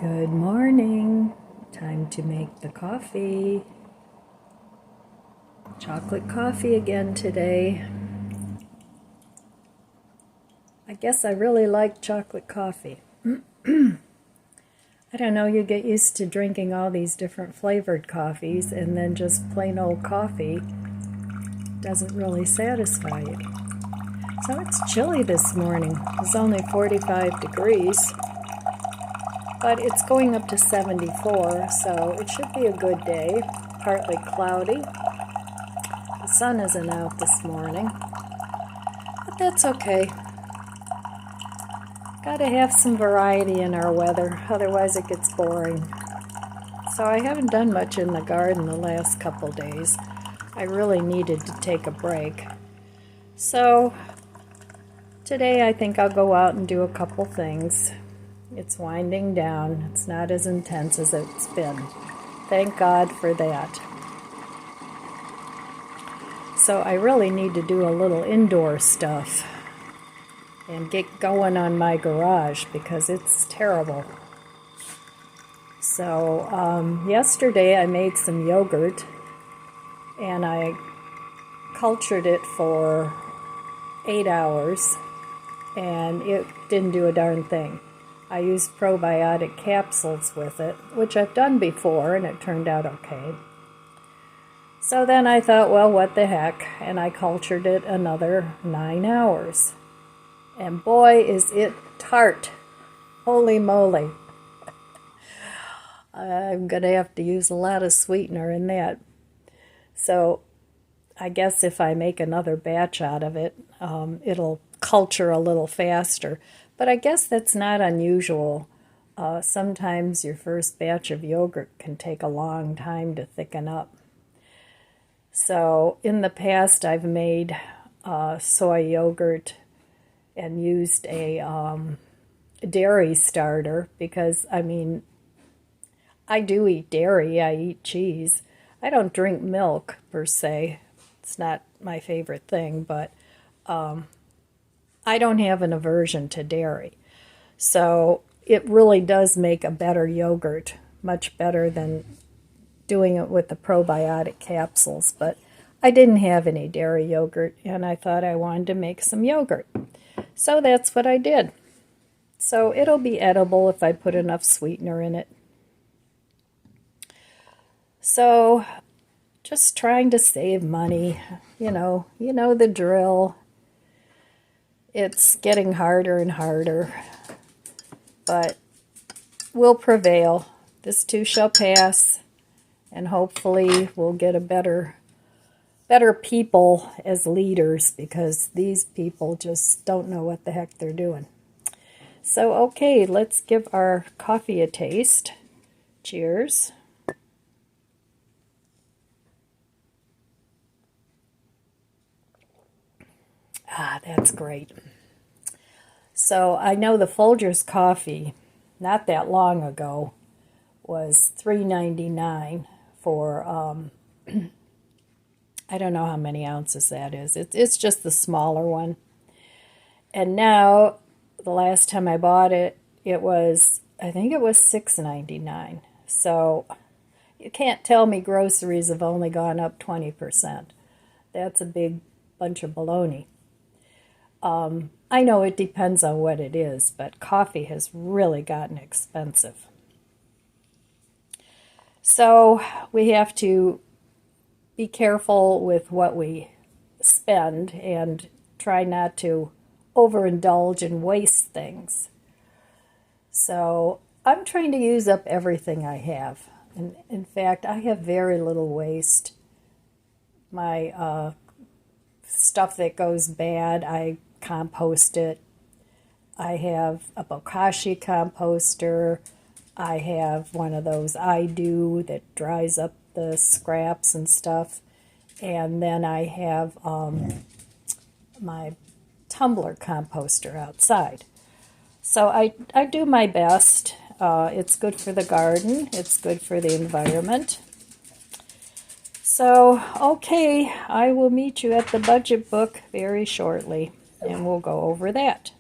Good morning. Time to make the coffee. Chocolate coffee again today. I guess I really like chocolate coffee. I don't know, you get used to drinking all these different flavored coffees and then just plain old coffee doesn't really satisfy you. So it's chilly this morning. It's only 45 degrees. But it's going up to 74, so it should be a good day. Partly cloudy. The sun isn't out this morning, but that's okay. Gotta have some variety in our weather, otherwise it gets boring. So I haven't done much in the garden the last couple days. I really needed to take a break. So today I think I'll go out and do a couple things. It's winding down. It's not as intense as it's been. Thank God for that. So I really need to do a little indoor stuff and get going on my garage because it's terrible. So yesterday I made some yogurt and I cultured it for 8 hours and it didn't do a darn thing. I used probiotic capsules with it, which I've done before, and it turned out okay. So then I thought, well, what the heck, and I cultured it another 9 hours. And boy, is it tart. Holy moly. I'm going to have to use a lot of sweetener in that. So I guess if I make another batch out of it, it'll culture a little faster. But I guess that's not unusual. Sometimes your first batch of yogurt can take a long time to thicken up. So in the past I've made soy yogurt and used a dairy starter because, I mean, I do eat dairy, I eat cheese. I don't drink milk per se. It's not my favorite thing, but I don't have an aversion to dairy. So it really does make a better yogurt, much better than doing it with the probiotic capsules. But I didn't have any dairy yogurt, and I thought I wanted to make some yogurt. So that's what I did. So it'll be edible if I put enough sweetener in it. So just trying to save money, you know the drill. It's getting harder and harder, but we'll prevail. This too shall pass, and hopefully we'll get a better people as leaders because these people just don't know what the heck they're doing. So, okay, let's give our coffee a taste. Cheers. Ah, that's great. So I know the Folgers coffee, not that long ago, was $3.99 for, I don't know how many ounces that is. It's just the smaller one. And now, the last time I bought it, I think it was $6.99. So you can't tell me groceries have only gone up 20%. That's a big bunch of baloney. I know it depends on what it is, but coffee has really gotten expensive. So we have to be careful with what we spend and try not to overindulge and waste things. So I'm trying to use up everything I have. And in fact, I have very little waste. My stuff that goes bad, I compost it. I have a bokashi composter. I have one of those I do that dries up the scraps and stuff. And then I have my tumbler composter outside. So I do my best. It's good for the garden. It's good for the environment. So, okay, I will meet you at the budget book very shortly, and we'll go over that.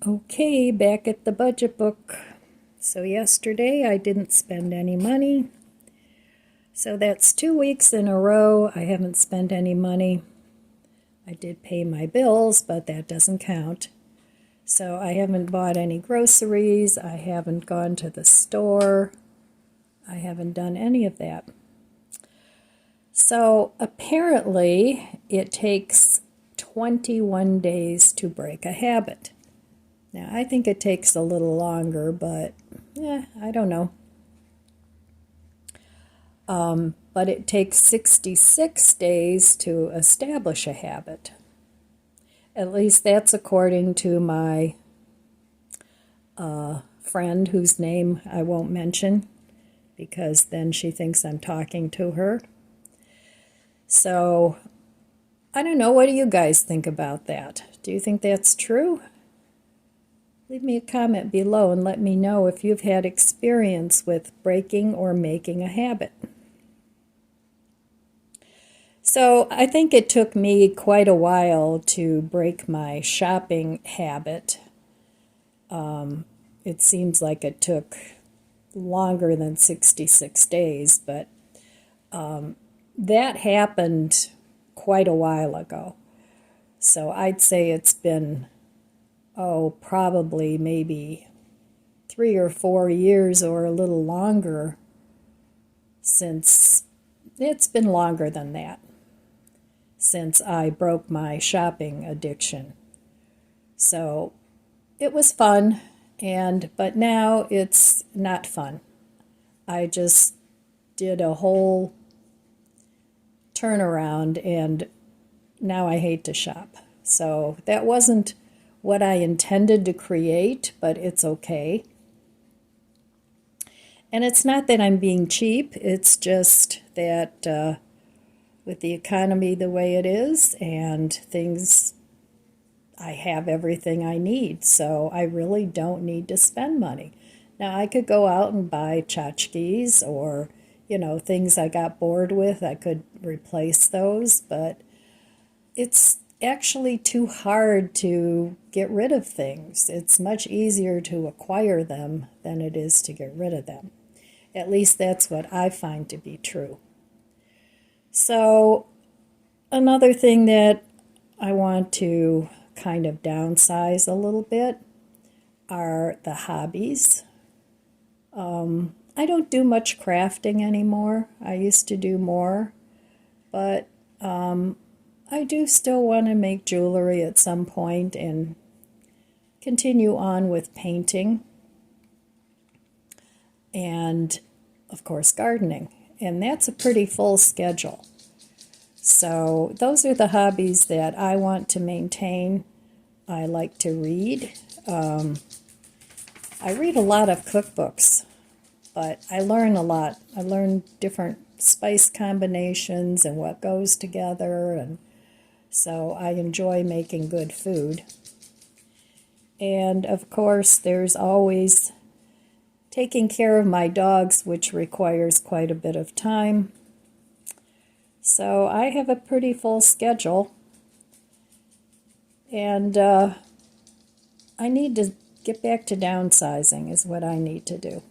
Okay, back at the budget book. So yesterday I didn't spend any money. So that's 2 weeks in a row I haven't spent any money. I did pay my bills, but that doesn't count. So I haven't bought any groceries. I haven't gone to the store. I haven't done any of that. So apparently it takes 21 days to break a habit. Now I think it takes a little longer, but I don't know. But it takes 66 days to establish a habit. At least that's according to my friend whose name I won't mention, because then she thinks I'm talking to her. So, I don't know, what do you guys think about that? Do you think that's true? Leave me a comment below and let me know if you've had experience with breaking or making a habit. So, I think it took me quite a while to break my shopping habit. It seems like it took longer than 66 days, but that happened quite a while ago. So I'd say it's been, probably maybe 3 or 4 years or a little longer since, it's been longer than that, since I broke my shopping addiction. So it was fun, but now it's not fun. I just did a whole turnaround and now I hate to shop. So that wasn't what I intended to create, but it's okay. And it's not that I'm being cheap, it's just that with the economy the way it is and things, I have everything I need, so I really don't need to spend money. Now, I could go out and buy tchotchkes or, things I got bored with. I could replace those, but it's actually too hard to get rid of things. It's much easier to acquire them than it is to get rid of them. At least that's what I find to be true. So, another thing that I want to kind of downsize a little bit are the hobbies. I don't do much crafting anymore. I used to do more, but I do still want to make jewelry at some point and continue on with painting and, of course, gardening. And that's a pretty full schedule. So those are the hobbies that I want to maintain. I like to read. I read a lot of cookbooks, but I learn a lot. I learn different spice combinations and what goes together, and so I enjoy making good food. And of course, there's always taking care of my dogs, which requires quite a bit of time. So I have a pretty full schedule, and I need to get back to downsizing is what I need to do.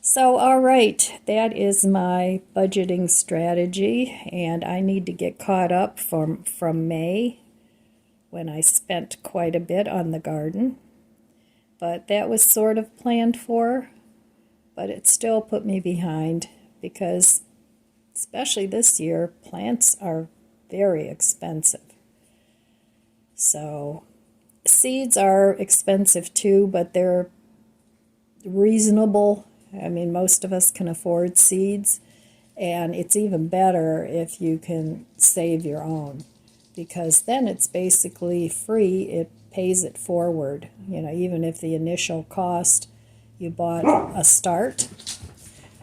So, all right, that is my budgeting strategy, and I need to get caught up from May when I spent quite a bit on the garden. But that was sort of planned for, but it still put me behind because, especially this year, plants are very expensive. So, seeds are expensive too, but they're reasonable. I mean, most of us can afford seeds, and it's even better if you can save your own, because then it's basically free. It pays it forward, even if the initial cost you bought a start.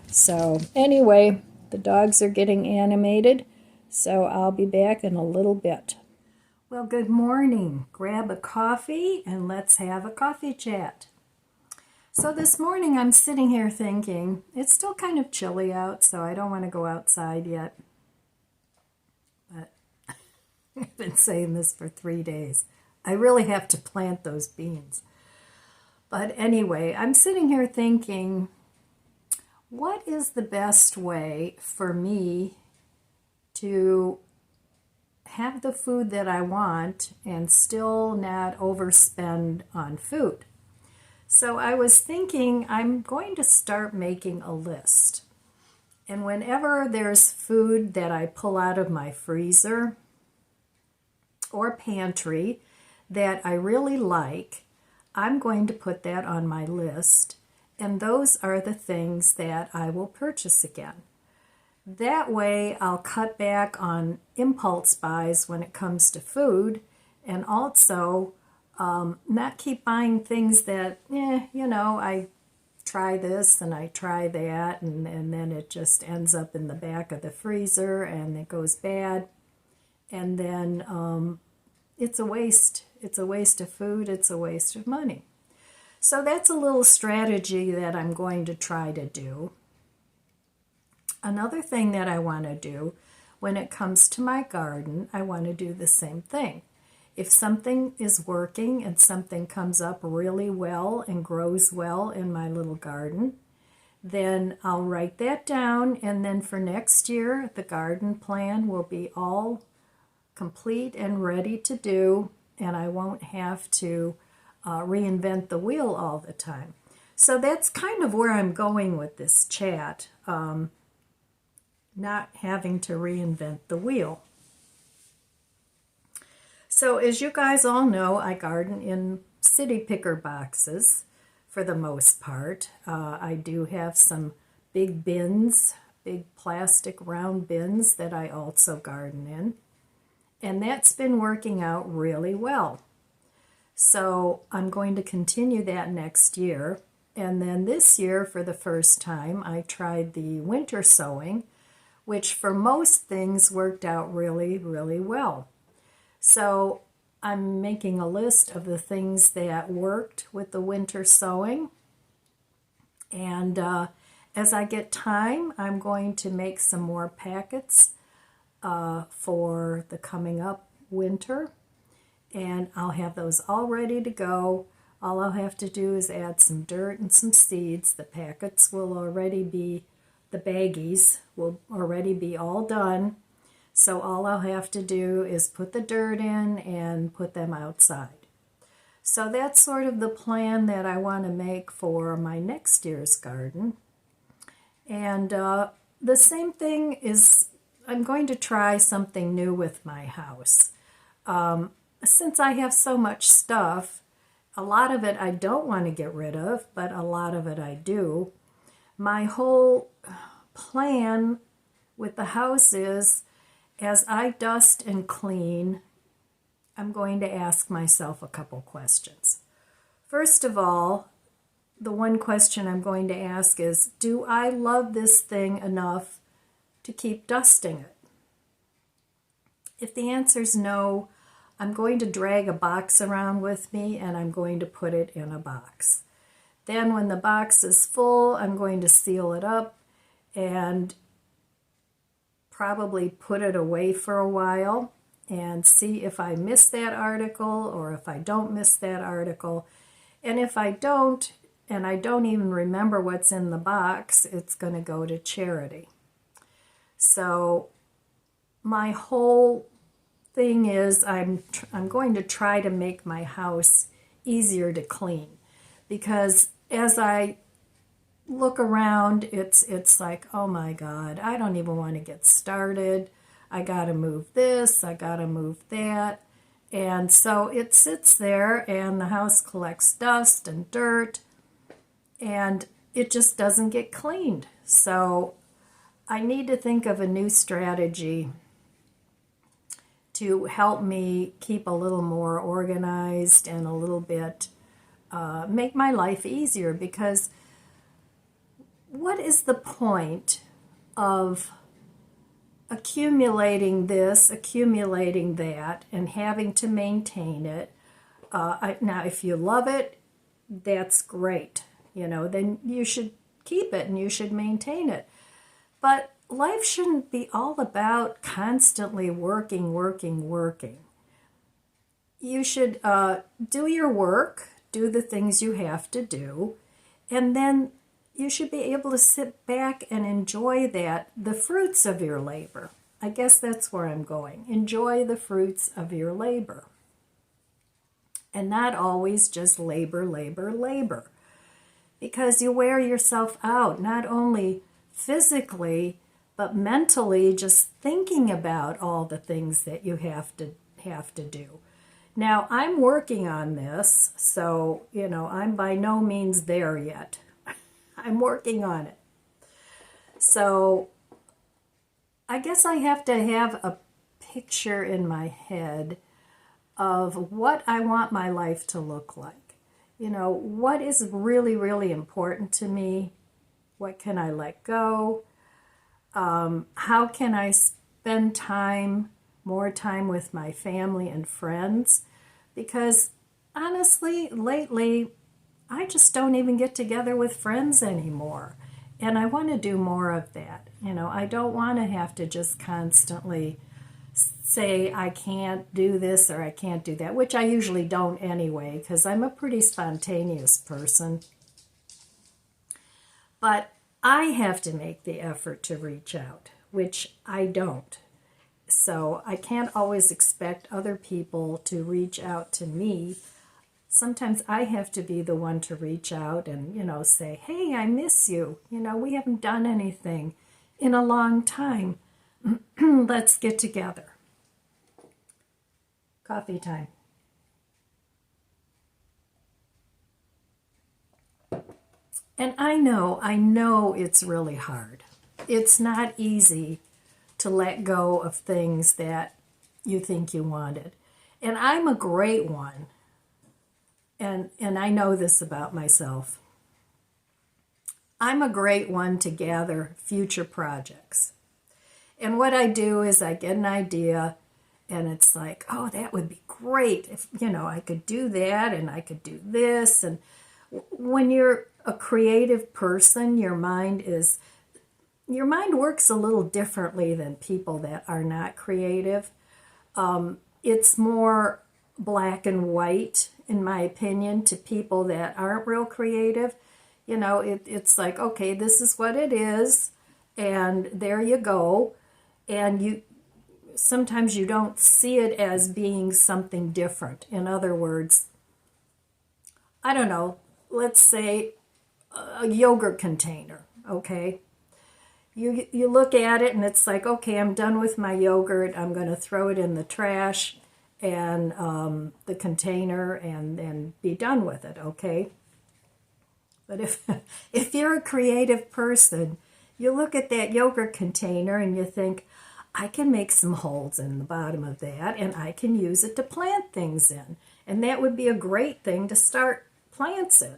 So anyway, the dogs are getting animated, so I'll be back in a little bit. Well, good morning. Grab a coffee and let's have a coffee chat. So this morning I'm sitting here thinking, it's still kind of chilly out, so I don't want to go outside yet. But I've been saying this for 3 days. I really have to plant those beans. But anyway, I'm sitting here thinking, what is the best way for me to have the food that I want and still not overspend on food? So I was thinking I'm going to start making a list. And whenever there's food that I pull out of my freezer or pantry that I really like, I'm going to put that on my list. And those are the things that I will purchase again. That way I'll cut back on impulse buys when it comes to food, and also not keep buying things that, I try this and I try that, and then it just ends up in the back of the freezer and it goes bad. And then it's a waste. It's a waste of food. It's a waste of money. So that's a little strategy that I'm going to try to do. Another thing that I want to do when it comes to my garden, I want to do the same thing. If something is working and something comes up really well and grows well in my little garden, then I'll write that down, and then for next year, the garden plan will be all complete and ready to do, and I won't have to reinvent the wheel all the time. So that's kind of where I'm going with this chat, not having to reinvent the wheel. So as you guys all know, I garden in city picker boxes for the most part. I do have some big bins, big plastic round bins that I also garden in. And that's been working out really well. So I'm going to continue that next year. And then this year, for the first time, I tried the winter sowing, which for most things worked out really, really well. So I'm making a list of the things that worked with the winter sowing. And as I get time, I'm going to make some more packets for the coming up winter. And I'll have those all ready to go. All I'll have to do is add some dirt and some seeds. The packets will already be, the baggies will already be all done. So all I'll have to do is put the dirt in and put them outside. So that's sort of the plan that I want to make for my next year's garden. And the same thing is, I'm going to try something new with my house. Since I have so much stuff, a lot of it I don't want to get rid of, but a lot of it I do. My whole plan with the house is, as I dust and clean, I'm going to ask myself a couple questions. First of all, the one question I'm going to ask is, do I love this thing enough to keep dusting it? If the answer is no, I'm going to drag a box around with me and I'm going to put it in a box. Then when the box is full, I'm going to seal it up and probably put it away for a while and see if I miss that article or if I don't miss that article. And if I don't, and I don't even remember what's in the box, it's going to go to charity. So my whole thing is I'm going to try to make my house easier to clean, because as I look around, it's like, oh my God, I don't even want to get started. I got to move this, I got to move that. And so it sits there and the house collects dust and dirt and it just doesn't get cleaned. So I need to think of a new strategy to help me keep a little more organized and a little bit make my life easier, because what is the point of accumulating this, accumulating that, and having to maintain it? Now, if you love it, that's great. Then you should keep it and you should maintain it. But life shouldn't be all about constantly working. You should do your work, do the things you have to do, and then you should be able to sit back and enjoy the fruits of your labor. I guess that's where I'm going. Enjoy the fruits of your labor. And not always just labor, labor, labor. Because you wear yourself out, not only physically, but mentally, just thinking about all the things that you have to do. Now, I'm working on this, so, I'm by no means there yet. I'm working on it. So I guess I have to have a picture in my head of what I want my life to look like. What is really, really important to me? What can I let go? How can I spend more time with my family and friends? Because honestly, lately, I just don't even get together with friends anymore. And I want to do more of that. I don't want to have to just constantly say I can't do this or I can't do that, which I usually don't anyway, because I'm a pretty spontaneous person. But I have to make the effort to reach out, which I don't. So I can't always expect other people to reach out to me. Sometimes I have to be the one to reach out and, say, hey, I miss you. We haven't done anything in a long time. Let's get together. Coffee time. And I know it's really hard. It's not easy to let go of things that you think you wanted. And I'm a great one. And I know this about myself. I'm a great one to gather future projects. And what I do is I get an idea and it's like, oh, that would be great if, I could do that and I could do this. And when you're a creative person, your mind works a little differently than people that are not creative. It's more black and white, in my opinion, to people that aren't real creative. It's like, okay, this is what it is, and there you go. And sometimes you don't see it as being something different. In other words, I don't know, let's say a yogurt container, okay? You look at it and it's like, okay, I'm done with my yogurt. I'm going to throw it in the trash and the container and be done with it, okay? But if you're a creative person, you look at that yogurt container and you think, I can make some holes in the bottom of that and I can use it to plant things in. And that would be a great thing to start plants in.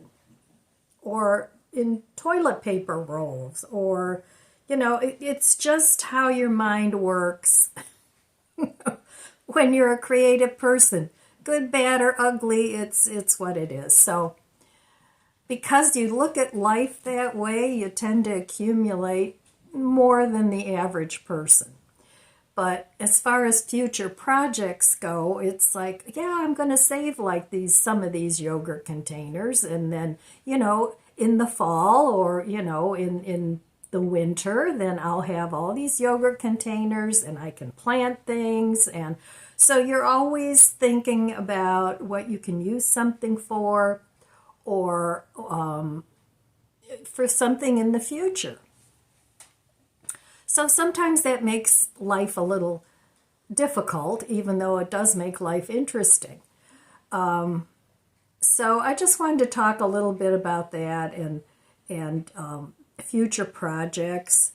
Or in toilet paper rolls. Or, it's just how your mind works when you're a creative person. Good, bad, or ugly, it's what it is. So because you look at life that way, you tend to accumulate more than the average person. But as far as future projects go, it's like, yeah, I'm going to save like some of these yogurt containers, and then, in the fall or, in the winter, then I'll have all these yogurt containers and I can plant things. And so you're always thinking about what you can use something for, or for something in the future. So sometimes that makes life a little difficult, even though it does make life interesting. So I just wanted to talk a little bit about that and future projects.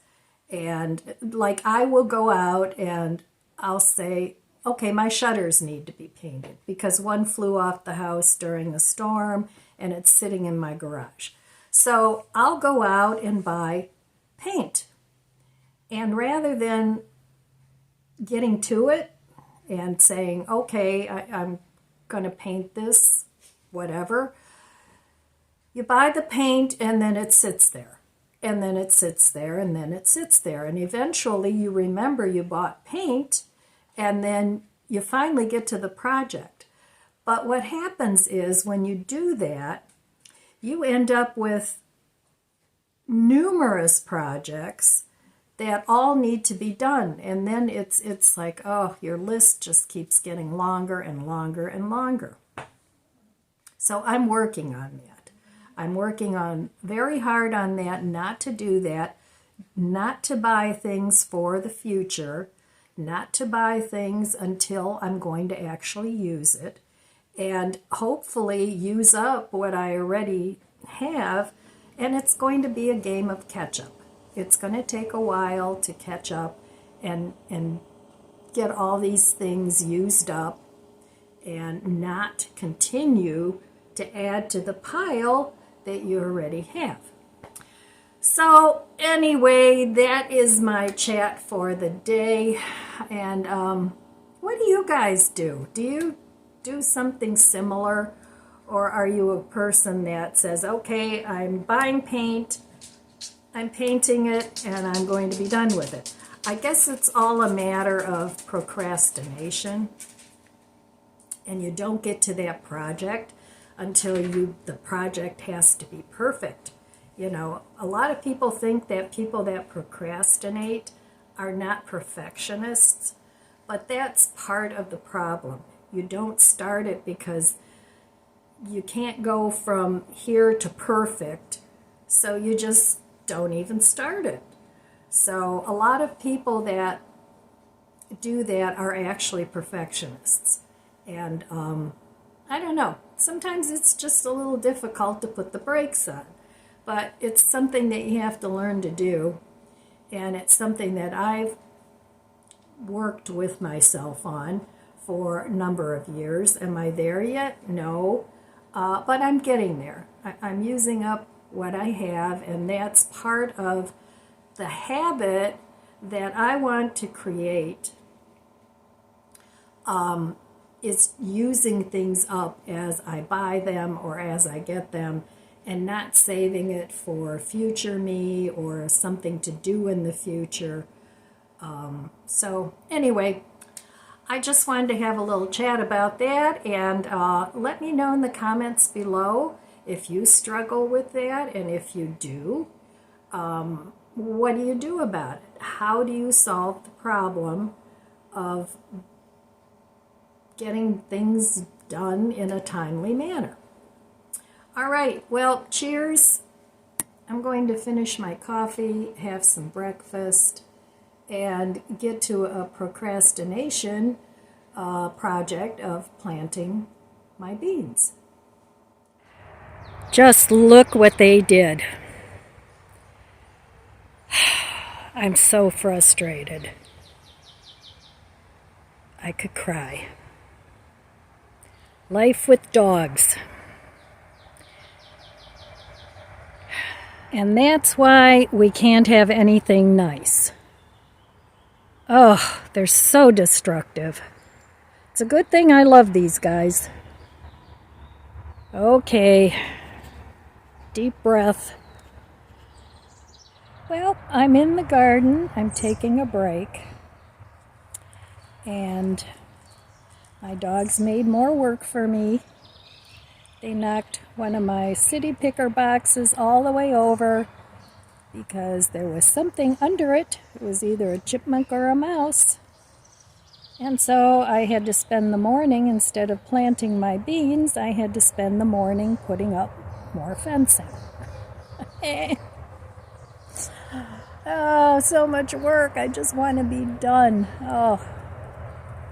And like I will go out and I'll say, okay, my shutters need to be painted because one flew off the house during the storm and it's sitting in my garage. So I'll go out and buy paint. And rather than getting to it and saying, okay, I'm going to paint this, whatever, you buy the paint and then it sits there. And then it sits there and then it sits there. And eventually you remember you bought paint and then you finally get to the project. But what happens is when you do that, you end up with numerous projects that all need to be done. And then it's like, oh, your list just keeps getting longer and longer and longer. So I'm working on that. I'm working on very hard on that, not to do that, not to buy things for the future, not to buy things until I'm going to actually use it, and hopefully use up what I already have, and it's going to be a game of catch up. It's going to take a while to catch up and get all these things used up and not continue to add to the pile that you already have. So anyway, that is my chat for the day. And what do you guys do? Do you do something similar? Or are you a person that says, okay, I'm buying paint, I'm painting it, and I'm going to be done with it? I guess it's all a matter of procrastination. And you don't get to that project until the project has to be perfect. You know, a lot of people think that people that procrastinate are not perfectionists, but that's part of the problem. You don't start it because you can't go from here to perfect, so you just don't even start it. So a lot of people that do that are actually perfectionists. And I don't know, sometimes it's just a little difficult to put the brakes on. But it's something that you have to learn to do, and it's something that I've worked with myself on for a number of years. Am I there yet? No, but I'm getting there. I'm using up what I have, and that's part of the habit that I want to create, is using things up as I buy them or as I get them, and not saving it for future me or something to do in the future. So anyway, I just wanted to have a little chat about that, and let me know in the comments below if you struggle with that, and if you do, what do you do about it? How do you solve the problem of getting things done in a timely manner? All right, well, cheers. I'm going to finish my coffee, have some breakfast, and get to a procrastination project of planting my beans. Just look what they did. I'm so frustrated. I could cry. Life with dogs. And that's why we can't have anything nice. Oh, they're so destructive. It's a good thing I love these guys. Okay, deep breath. Well, I'm in the garden. I'm taking a break. And my dogs made more work for me. They knocked one of my city picker boxes all the way over because there was something under it. It was either a chipmunk or a mouse. And so I had to spend the morning, instead of planting my beans, I had to spend the morning putting up more fencing. Oh, so much work. I just want to be done. Oh,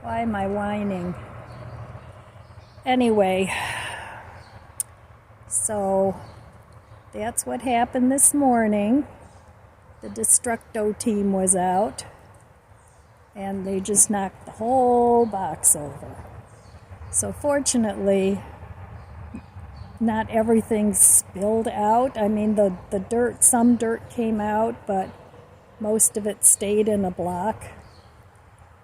why am I whining? Anyway, so that's what happened this morning. The Destructo team was out, and they just knocked the whole box over. So fortunately, not everything spilled out. I mean, the dirt, some dirt came out, but most of it stayed in a block.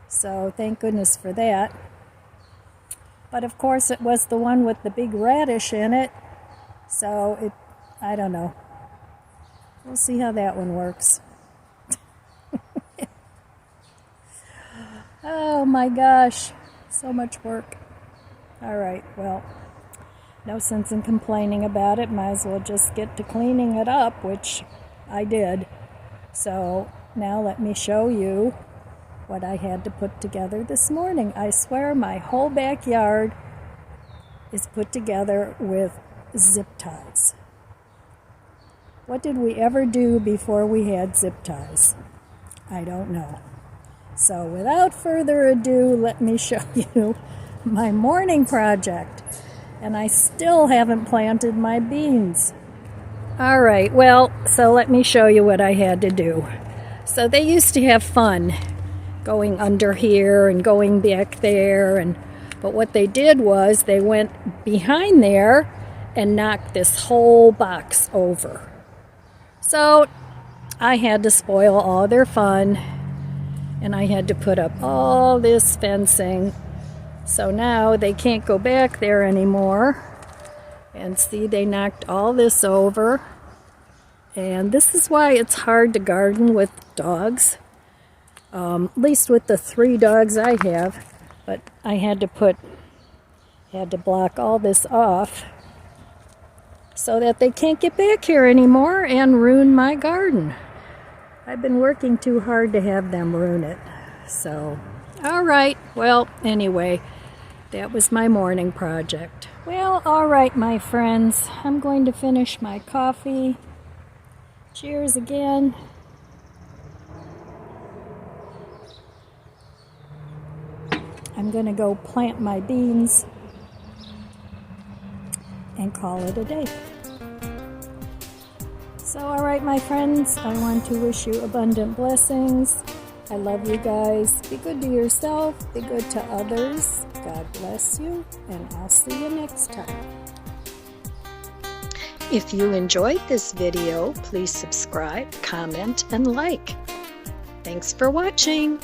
So thank goodness for that. But of course, it was the one with the big radish in it. So I don't know. We'll see how that one works. Oh my gosh, so much work. All right, well, no sense in complaining about it. Might as well just get to cleaning it up, which I did. So now let me show you what I had to put together this morning. I swear my whole backyard is put together with zip ties. What did we ever do before we had zip ties? I don't know. So without further ado, let me show you my morning project. And I still haven't planted my beans. All right, well, so let me show you what I had to do. So they used to have fun going under here and going back there, but what they did was they went behind there and knocked this whole box over. So I had to spoil all their fun, and I had to put up all this fencing. So now they can't go back there anymore. And see, they knocked all this over. And this is why it's hard to garden with dogs. At least with the 3 dogs I have. But I had to block all this off so that they can't get back here anymore and ruin my garden. I've been working too hard to have them ruin it. So, all right. Well, anyway, that was my morning project. Well, all right, my friends. I'm going to finish my coffee. Cheers again. I'm going to go plant my beans and call it a day. So, all right, my friends, I want to wish you abundant blessings. I love you guys. Be good to yourself. Be good to others. God bless you, and I'll see you next time. If you enjoyed this video, please subscribe, comment, and like. Thanks for watching.